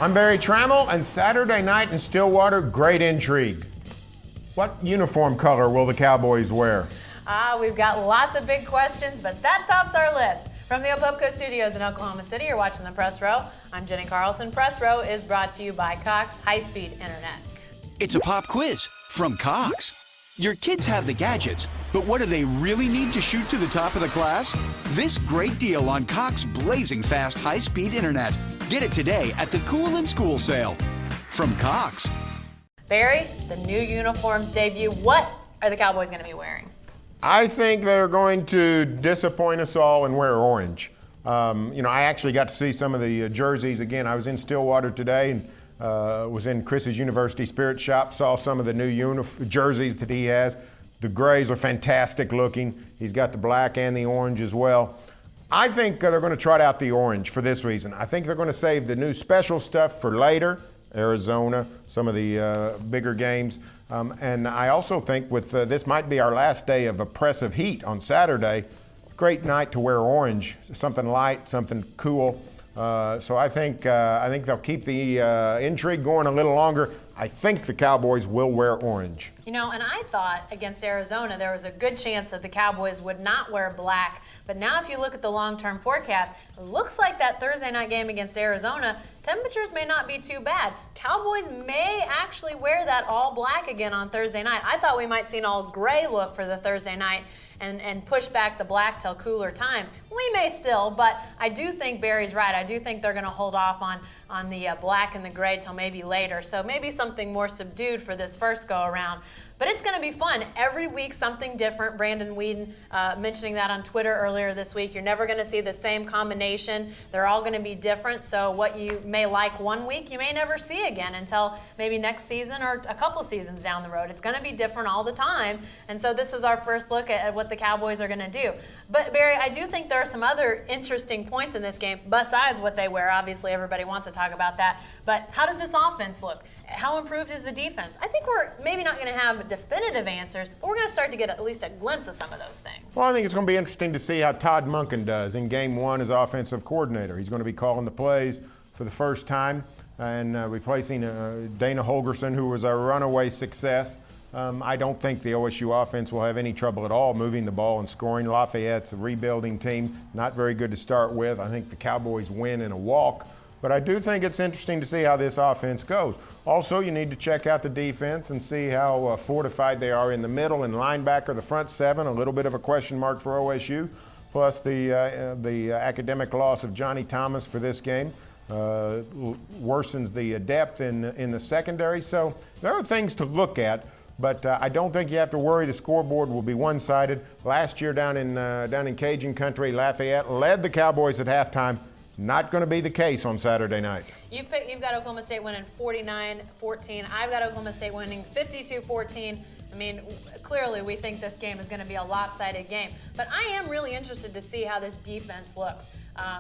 I'm Barry Trammell, and Saturday night in Stillwater, great intrigue. What uniform color will the Cowboys wear? We've got lots of big questions, but that tops our list. From the Opopco Studios in Oklahoma City, you're watching the Press Row. I'm Jenny Carlson. Press Row is brought to you by Cox High-Speed Internet. It's a pop quiz from Cox. Your kids have the gadgets, but what do they really need to shoot to the top of the class? This great deal on Cox blazing fast high-speed internet. Get it today at the Cool in School sale from Cox. Barry, the new uniforms debut. What are the Cowboys going to be wearing? I think they're going to disappoint us all and wear orange. I actually got to see some of the jerseys again. I was in Stillwater today and was in Chris's University Spirit Shop, saw some of the new jerseys that he has. The grays are fantastic looking. He's got the black and the orange as well. I think they're going to trot out the orange for this reason. I think they're going to save the new special stuff for later, Arizona, some of the bigger games. And I also think with this might be our last day of oppressive heat on Saturday. Great night to wear orange, something light, something cool. So I think they'll keep the intrigue going a little longer. I think the Cowboys will wear orange. And I thought against Arizona there was a good chance that the Cowboys would not wear black. But now if you look at the long-term forecast, it looks like that Thursday night game against Arizona, temperatures may not be too bad. Cowboys may actually wear that all black again on Thursday night. I thought we might see an all gray look for the Thursday night and push back the black till cooler times. We may still, but I do think Barry's right. I do think they're going to hold off on the black and the gray till maybe later. So maybe something more subdued for this first go around. But it's going to be fun. Every week, something different. Brandon Whedon mentioning that on Twitter earlier this week. You're never going to see the same combination. They're all going to be different. So what you may like one week, you may never see again until maybe next season or a couple seasons down the road. It's going to be different all the time. And so this is our first look at what the Cowboys are going to do. But, Barry, I do think there are some other interesting points in this game besides what they wear. Obviously, everybody wants to talk about that. But how does this offense look? How improved is the defense? I think we're maybe not going to have definitive answers, but we're going to start to get at least a glimpse of some of those things. Well, I think it's going to be interesting to see how Todd Monken does in Game 1 as offensive coordinator. He's going to be calling the plays for the first time and replacing Dana Holgerson, who was a runaway success. I don't think the OSU offense will have any trouble at all moving the ball and scoring. Lafayette's a rebuilding team, not very good to start with. I think the Cowboys win in a walk. But I do think it's interesting to see how this offense goes. Also, you need to check out the defense and see how fortified they are in the middle and linebacker, the front seven, a little bit of a question mark for OSU, plus the academic loss of Johnny Thomas for this game worsens the depth in the secondary. So there are things to look at, but I don't think you have to worry the scoreboard will be one-sided. Last year down in Cajun country, Lafayette led the Cowboys at halftime. Not going to be the case on Saturday night. You've got Oklahoma State winning 49-14. I've got Oklahoma State winning 52-14. I mean, clearly we think this game is going to be a lopsided game. But I am really interested to see how this defense looks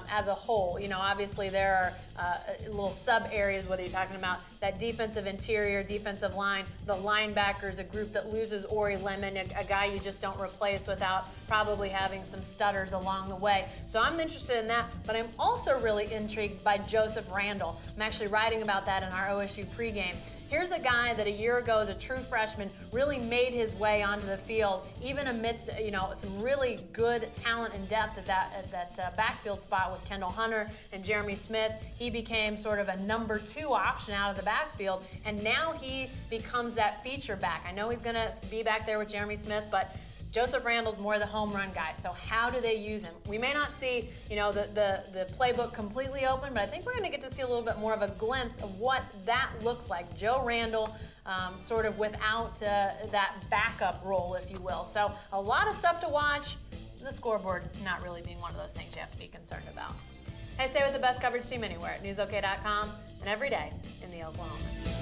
as a whole. Obviously there are little sub-areas, whether you're talking about that defensive interior, defensive line, the linebackers, a group that loses Ori Lemon, a guy you just don't replace without probably having some stutters along the way. So I'm interested in that, but I'm also really intrigued by Joseph Randall. I'm actually writing about that in our OSU pregame. Here's a guy that a year ago as a true freshman really made his way onto the field, even amidst some really good talent and depth at that backfield spot with Kendall Hunter and Jeremy Smith. He became sort of a number 2 option out of the backfield, and now he becomes that feature back. I know he's going to be back there with Jeremy Smith, but Joseph Randall's more the home run guy. So how do they use him? We may not see, the playbook completely open, but I think we're going to get to see a little bit more of a glimpse of what that looks like. Joe Randall, sort of without that backup role, if you will. So a lot of stuff to watch. The scoreboard not really being one of those things you have to be concerned about. Hey, stay with the best coverage team anywhere at newsok.com and every day in the Oklahoma.